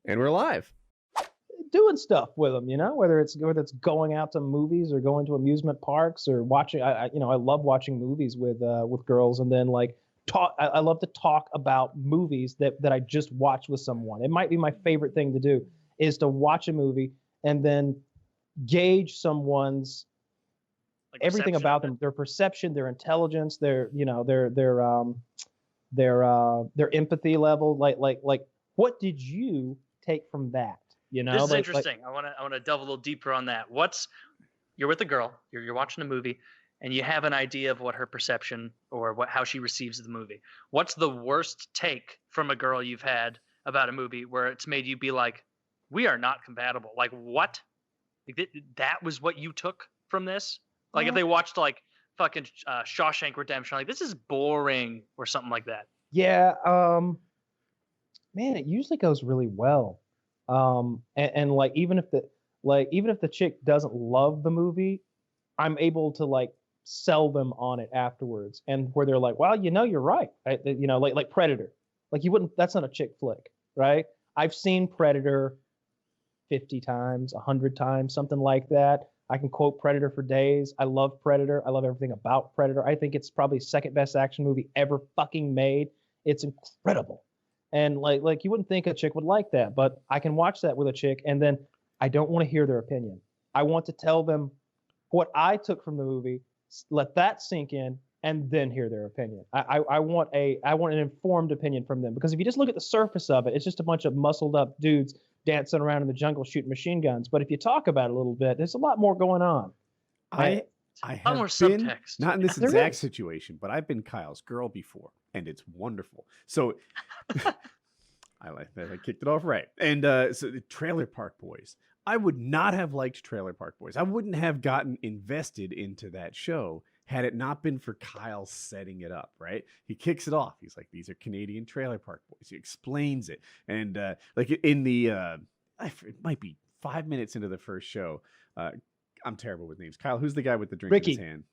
And we're live. Doing stuff with them, whether it's going out to movies or going to amusement parks or watching. I love watching movies with girls, and then like talk. I love to talk about movies that I just watched with someone. It might be my favorite thing to do is to watch a movie and then gauge someone's everything about them, their perception, their intelligence, their empathy level. Like what did you take from that? This is interesting. I want to delve a little deeper on that. You're with a girl, you're watching a movie, and you have an idea of what her perception or how she receives the movie. What's the worst take from a girl you've had about a movie where it's made you be like, we are not compatible? Like, what? Like, that was what you took from this? Like, if they watched like fucking Shawshank Redemption, like, this is boring or something like that. Yeah. Man, it usually goes really well. And like even if the chick doesn't love the movie, I'm able to like sell them on it afterwards, and where they're like, well, you're right. Like Predator. Like you wouldn't, that's not a chick flick, right? I've seen Predator 50 times, 100 times, something like that. I can quote Predator for days. I love Predator. I love everything about Predator. I think it's probably second best action movie ever fucking made. It's incredible. And like you wouldn't think a chick would like that, but I can watch that with a chick, and then I don't want to hear their opinion. I want to tell them what I took from the movie, let that sink in, and then hear their opinion. I want an informed opinion from them, because if you just look at the surface of it, it's just a bunch of muscled up dudes dancing around in the jungle shooting machine guns. But if you talk about it a little bit, there's a lot more going on. I have more been, subtext. not in this exact situation, but I've been Kyle's girl before, and it's wonderful. So I like that. I kicked it off right. And so the Trailer Park Boys. I would not have liked Trailer Park Boys. I wouldn't have gotten invested into that show had it not been for Kyle setting it up, right? He kicks it off. He's like, these are Canadian Trailer Park Boys. He explains it. And like in the, it might be 5 minutes into the first show, I'm terrible with names. Kyle, who's the guy with the drink Ricky. in his hand?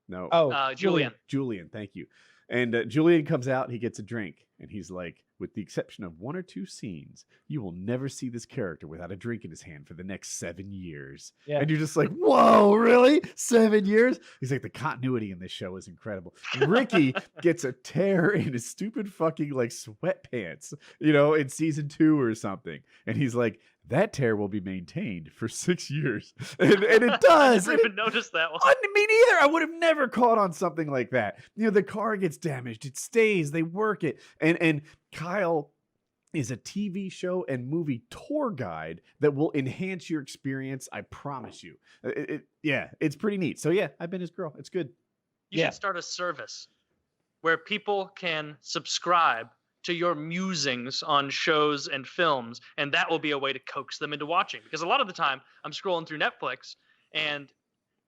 No. Oh, Julian. Julian, thank you. And Julian comes out, he gets a drink, and he's like, with the exception of one or two scenes, you will never see this character without a drink in his hand for the next 7 years. Yeah. And you're just like, whoa, really? 7 years? He's like, the continuity in this show is incredible. Ricky gets a tear in his stupid fucking like sweatpants, in season 2 or something. And he's like, that tear will be maintained for 6 years. And it does. I never even noticed that one. Me neither. I would have never caught on something like that. The car gets damaged. It stays. They work it. And Kyle is a TV show and movie tour guide that will enhance your experience. I promise you. It's pretty neat. So yeah, I've been his girl. It's good. You should start a service where people can subscribe to your musings on shows and films, and that will be a way to coax them into watching. Because a lot of the time, I'm scrolling through Netflix, and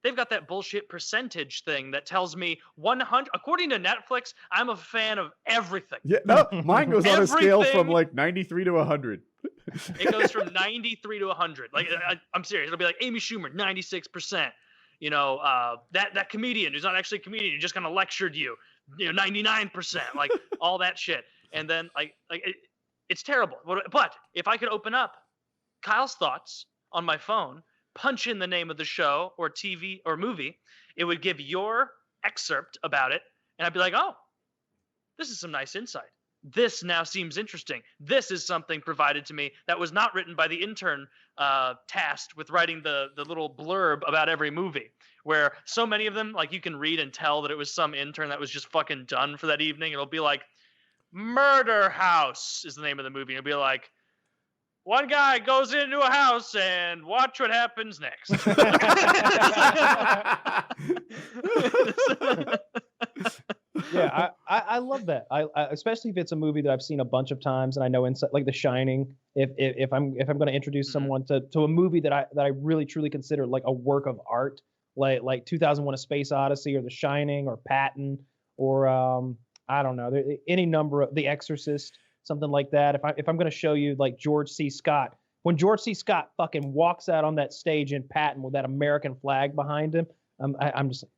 they've got that bullshit percentage thing that tells me 100. According to Netflix, I'm a fan of everything. Yeah, no, mine goes on a scale from like 93 to 100. It goes from 93 to 100. Like, I'm serious. It'll be like Amy Schumer, 96%. That comedian who's not actually a comedian, who just kind of lectured you, 99%. Like all that shit. And then it's terrible. But if I could open up Kyle's thoughts on my phone, punch in the name of the show or TV or movie, it would give your excerpt about it. And I'd be like, oh, this is some nice insight. This now seems interesting. This is something provided to me that was not written by the intern tasked with writing the little blurb about every movie, where so many of them, like, you can read and tell that it was some intern that was just fucking done for that evening. It'll be like, Murder House is the name of the movie. It'll be like, one guy goes into a house and watch what happens next. Yeah, I love that. I especially if it's a movie that I've seen a bunch of times and I know inside, like The Shining. If I'm going to introduce someone to a movie that I really truly consider like a work of art, like 2001: A Space Odyssey or The Shining or Patton or I don't know, any number of The Exorcist, something like that. If I'm going to show you like George C. Scott, when George C. Scott fucking walks out on that stage in Patton with that American flag behind him, I'm just like,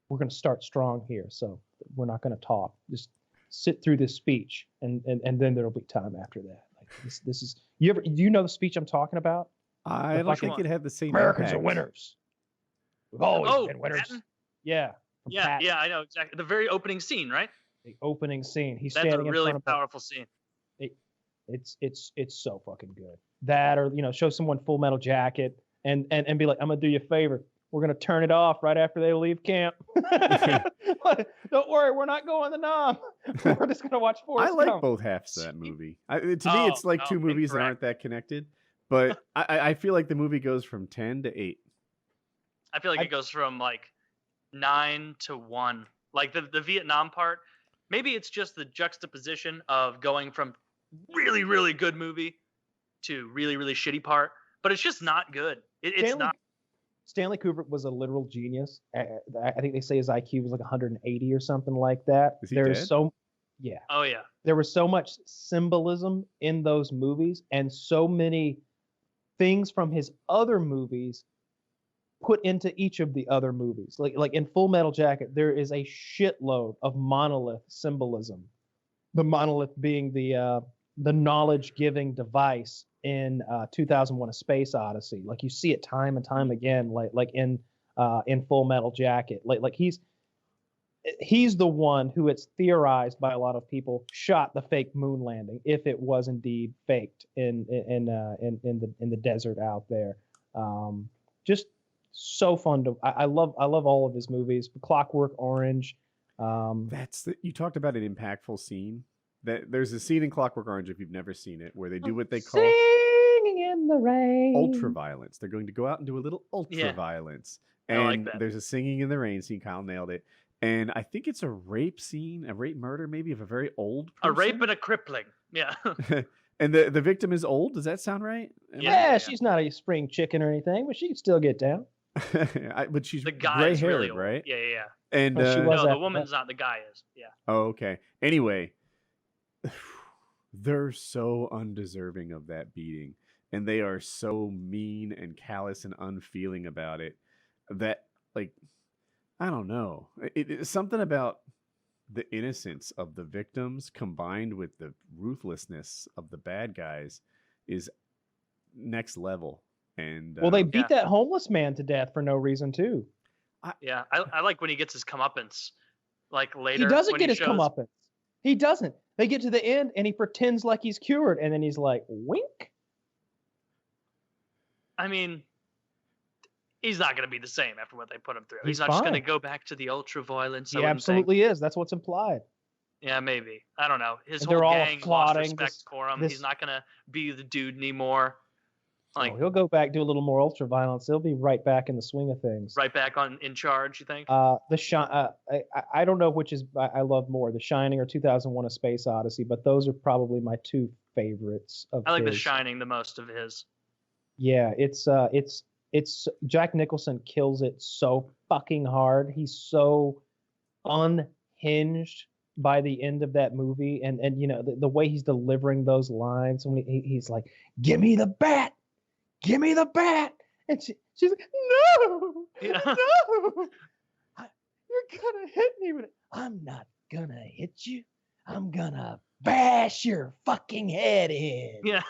we're going to start strong here. So we're not going to talk. Just sit through this speech, and then there'll be time after that. this is you ever do you know the speech I'm talking about? I don't fucking think it had the same Americans are impact. winners. We've always Oh, been winners. Patton? Yeah. from Yeah, Patton, yeah, I know exactly. The very opening scene, right? The opening scene. He's That's a standing in really front of powerful scene. it's so fucking good. That or show someone Full Metal Jacket and be like, I'm gonna do you a favor. We're gonna turn it off right after they leave camp. Don't worry, we're not going to Nam. We're just gonna watch Forrest I like Gump. both halves of that movie. To me, Oh, it's like two no, movies that incorrect. aren't that connected. But I feel like the movie goes from 10 to 8. I feel like it goes from like 9 to 1. Like the Vietnam part, maybe it's just the juxtaposition of going from really, really good movie to really, really shitty part, but it's just not good. It's not. Stanley Kubrick was a literal genius. I think they say his IQ was like 180 or something like that. Is he There's dead? so yeah. Oh yeah. There was so much symbolism in those movies and so many things from his other movies put into each of the other movies. Like in Full Metal Jacket, there is a shitload of monolith symbolism. The monolith being the knowledge-giving device in 2001: A Space Odyssey. Like you see it time and time again. Like in Full Metal Jacket. Like he's the one who, it's theorized by a lot of people, shot the fake moon landing, if it was indeed faked in the desert out there. Just so fun to. I love all of his movies. Clockwork Orange. You talked about an impactful scene. There's a scene in Clockwork Orange, if you've never seen it, where they do what they call Singing in the rain. ultraviolence. They're going to go out and do a little ultraviolence. I And like that. there's a singing in the rain scene. Kyle nailed it. And I think it's a rape scene, a rape murder, maybe, of a very old person. A rape and a crippling. Yeah. And the victim is old. Does that sound right? Yeah, she's not a spring chicken or anything, but she can still get down. But she's The guy gray is haired, really old. right? Yeah, yeah, yeah. And Oh, she was No, the after woman's not. The guy is. Yeah. oh, okay. Anyway, they're so undeserving of that beating, and they are so mean and callous and unfeeling about it that, like, I don't know. It's something about the innocence of the victims combined with the ruthlessness of the bad guys is next level. And Well, they beat that homeless man to death for no reason too. Yeah. I like when he gets his comeuppance. Like later. He doesn't when get his shows- comeuppance. He doesn't. They get to the end and he pretends like he's cured, and then he's like, wink. I mean, he's not going to be the same after what they put him through. He's He's not just going to fine. go back to the ultra violence. He absolutely is. That's what's implied. Yeah, maybe. I don't know. His And whole they're all gang lost applauding respect this- for him. this- He's not going to be the dude anymore. Like He'll go back, do a little more ultra violence. He'll be right back in the swing of things. right back in charge. You think? I don't know which is I love more, The Shining or 2001: A Space Odyssey, but those are probably my two favorites of I like The his. Shining the most of his. Yeah, it's Jack Nicholson kills it so fucking hard. He's so unhinged by the end of that movie, and the way he's delivering those lines when he's like, "Give me the bat, give me the bat," and she's like, "No, Yeah. no, you're gonna hit me with it. I'm not gonna hit you. I'm gonna bash your fucking head in." Yeah.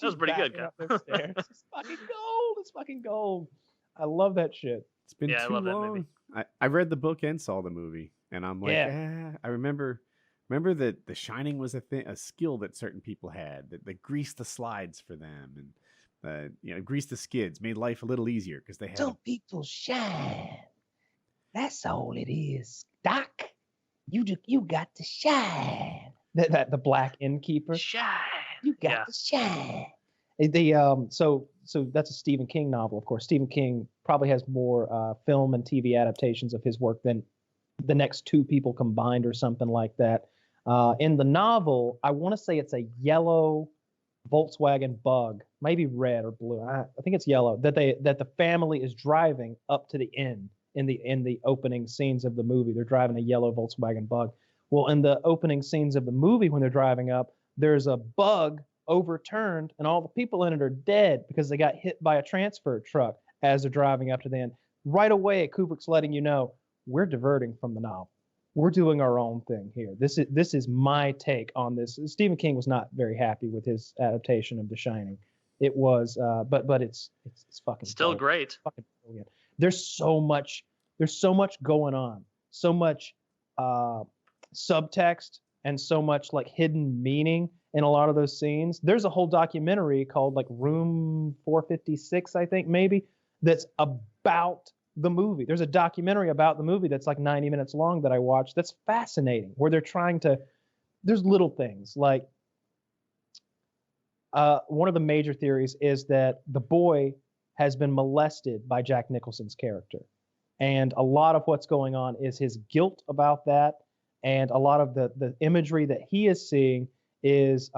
That was pretty good, Up the stairs. It's fucking gold. It's fucking gold. I love that shit. it's been Yeah, I too love that long. movie. I read the book and saw the movie, and I'm like, Yeah. I remember that The Shining was a skill that certain people had, that they greased the slides for them, and greased the skids, made life a little easier because they had. Some people shine. That's all it is, Doc. You got to shine. The black innkeeper. Shine. You got Yeah. to shine. So that's a Stephen King novel, of course. Stephen King probably has more film and TV adaptations of his work than the next two people combined, or something like that. In the novel, I want to say it's a yellow Volkswagen Bug, maybe red or blue. I think it's yellow. That the family is driving up to the end in the opening scenes of the movie. They're driving a yellow Volkswagen Bug. Well, in the opening scenes of the movie, when they're driving up, there's a bug overturned, and all the people in it are dead because they got hit by a transfer truck as they're driving up to the end. Right away, Kubrick's letting you know, we're diverting from the novel. we're doing our own thing here. This is my take on this. Stephen King was not very happy with his adaptation of The Shining. It was, but it's fucking Still dope. great. Fucking brilliant. There's so much going on, so much subtext and so much like hidden meaning in a lot of those scenes. There's a whole documentary called like Room 456, I think maybe, that's about the movie. There's a documentary about the movie that's like 90 minutes long that I watched. That's fascinating, where they're trying to, there's little things like one of the major theories is that the boy has been molested by Jack Nicholson's character. And a lot of what's going on is his guilt about that. And a lot of the imagery that he is seeing is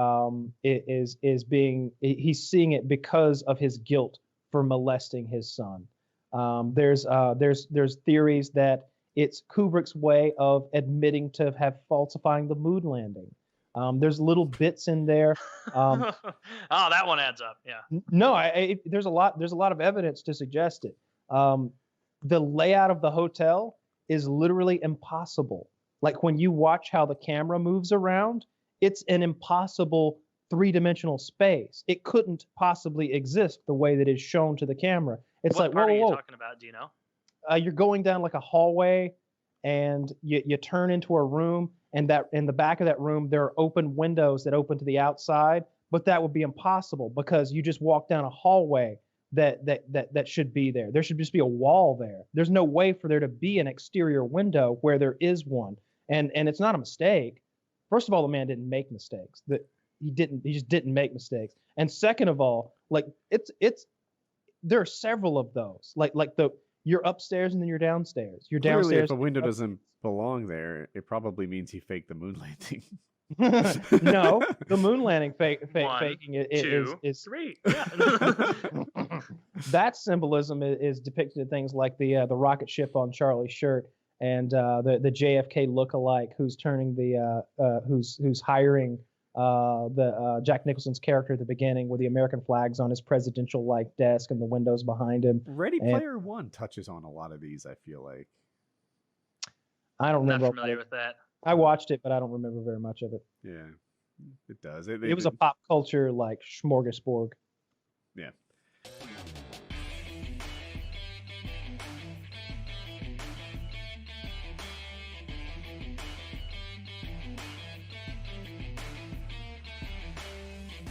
being, he's seeing it because of his guilt for molesting his son. There's theories that it's Kubrick's way of admitting to have falsifying the moon landing. There's little bits in there. Oh, that one adds up. Yeah. No, there's a lot of evidence to suggest it. The layout of the hotel is literally impossible. Like when you watch how the camera moves around, it's an impossible three-dimensional space. It couldn't possibly exist the way that is shown to the camera. It's what like, part whoa, are you whoa, talking about? Do you know? you're going down like a hallway, and you turn into a room, and that in the back of that room there are open windows that open to the outside, but that would be impossible because you just walk down a hallway that should be there. There should just be a wall there. There's no way for there to be an exterior window where there is one. And it's not a mistake. First of all, the man didn't make mistakes. He just didn't make mistakes. And second of all, like there are several of those. Like you're upstairs and then you're downstairs. You're Clearly, downstairs. if a window doesn't belong there, it probably means he faked the moon landing. No, the moon landing faking it Two, is three. Yeah. that symbolism is depicted in things like the rocket ship on Charlie's shirt and the JFK lookalike who's turning who's hiring Jack Nicholson's character at the beginning with the American flags on his presidential like desk and the windows behind him. Ready Player One touches on a lot of these, I feel like. I don't I'm not remember. familiar with that. I watched it, but I don't remember very much of it. Yeah, it does. It was a pop culture like smorgasbord. Yeah,